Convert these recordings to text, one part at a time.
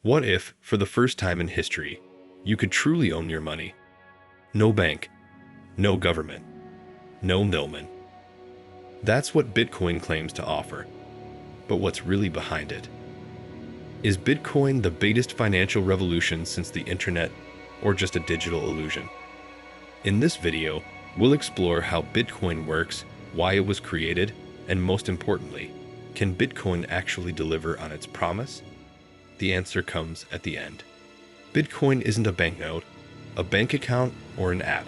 What if, for the first time in history, you could truly own your money? No bank, no government, no middleman. That's what Bitcoin claims to offer. But what's really behind it? Is Bitcoin the biggest financial revolution since the internet, or just a digital illusion? In this video, we'll explore how Bitcoin works, why it was created, and most importantly, can Bitcoin actually deliver on its promise? The answer comes at the end. Bitcoin isn't a banknote, a bank account, or an app.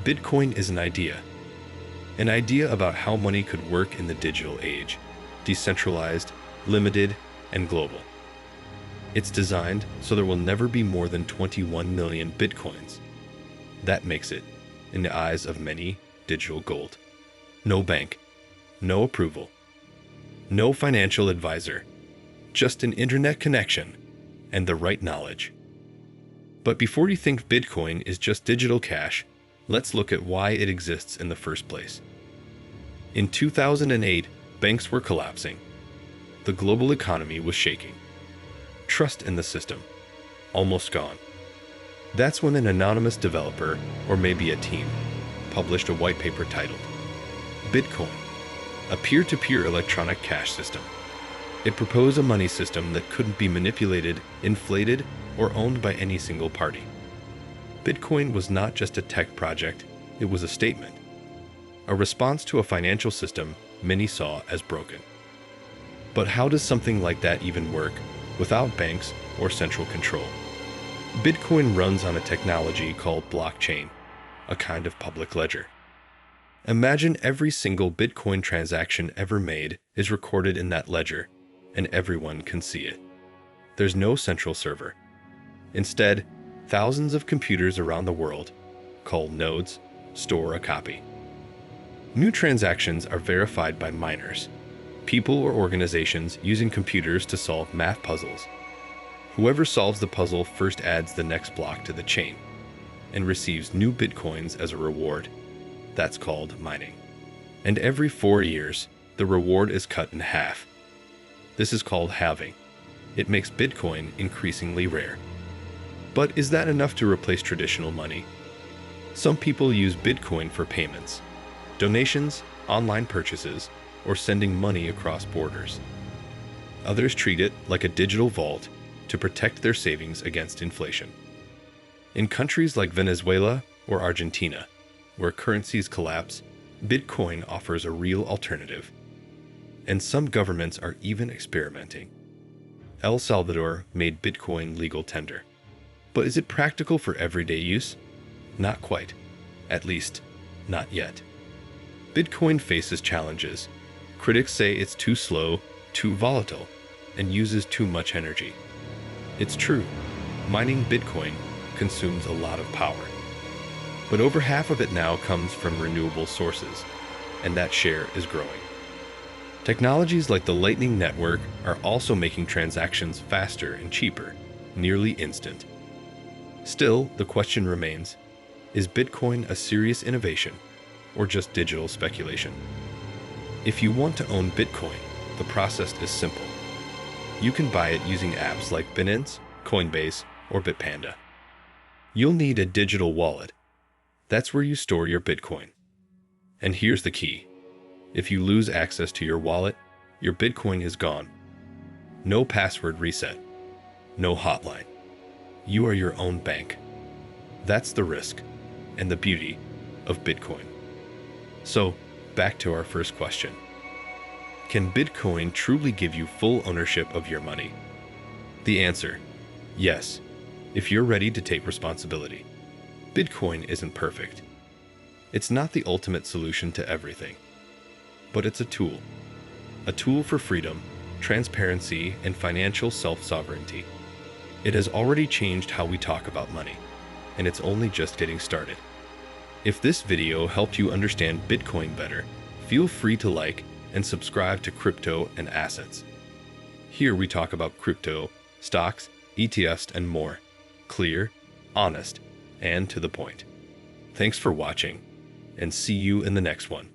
Bitcoin is an idea about how money could work in the digital age, decentralized, limited, and global. It's designed so there will never be more than 21 million Bitcoins. That makes it, in the eyes of many, digital gold. No bank, no approval, no financial advisor, just an internet connection and the right knowledge. But before you think Bitcoin is just digital cash, let's look at why it exists in the first place. In 2008, banks were collapsing. The global economy was shaking. Trust in the system, almost gone. That's when an anonymous developer, or maybe a team, published a white paper titled Bitcoin, a peer-to-peer electronic cash system. It proposed a money system that couldn't be manipulated, inflated, or owned by any single party. Bitcoin was not just a tech project, it was a statement, a response to a financial system many saw as broken. But how does something like that even work without banks or central control? Bitcoin runs on a technology called blockchain, a kind of public ledger. Imagine every single Bitcoin transaction ever made is recorded in that ledger, and everyone can see it. There's no central server. Instead, thousands of computers around the world, called nodes, store a copy. New transactions are verified by miners, people or organizations using computers to solve math puzzles. Whoever solves the puzzle first adds the next block to the chain and receives new Bitcoins as a reward. That's called mining. And every 4 years, the reward is cut in half. This is called halving. It makes Bitcoin increasingly rare. But is that enough to replace traditional money? Some people use Bitcoin for payments, donations, online purchases, or sending money across borders. Others treat it like a digital vault to protect their savings against inflation. In countries like Venezuela or Argentina, where currencies collapse, Bitcoin offers a real alternative. And some governments are even experimenting. El Salvador made Bitcoin legal tender. But is it practical for everyday use? Not quite. At least, not yet. Bitcoin faces challenges. Critics say it's too slow, too volatile, and uses too much energy. It's true, mining Bitcoin consumes a lot of power. But over half of it now comes from renewable sources, and that share is growing. Technologies like the Lightning Network are also making transactions faster and cheaper, nearly instant. Still, the question remains, is Bitcoin a serious innovation or just digital speculation? If you want to own Bitcoin, the process is simple. You can buy it using apps like Binance, Coinbase, or Bitpanda. You'll need a digital wallet. That's where you store your Bitcoin. And here's the key. If you lose access to your wallet, your Bitcoin is gone. No password reset. No hotline. You are your own bank. That's the risk and the beauty of Bitcoin. So, back to our first question. Can Bitcoin truly give you full ownership of your money? The answer, yes, if you're ready to take responsibility. Bitcoin isn't perfect. It's not the ultimate solution to everything. But it's a tool for freedom, transparency, and financial self-sovereignty. It has already changed how we talk about money, and it's only just getting started. If this video helped you understand Bitcoin better, feel free to like and subscribe to Crypto and Assets. Here we talk about crypto, stocks, ETFs, and more. Clear, honest, and to the point. Thanks for watching, and see you in the next one.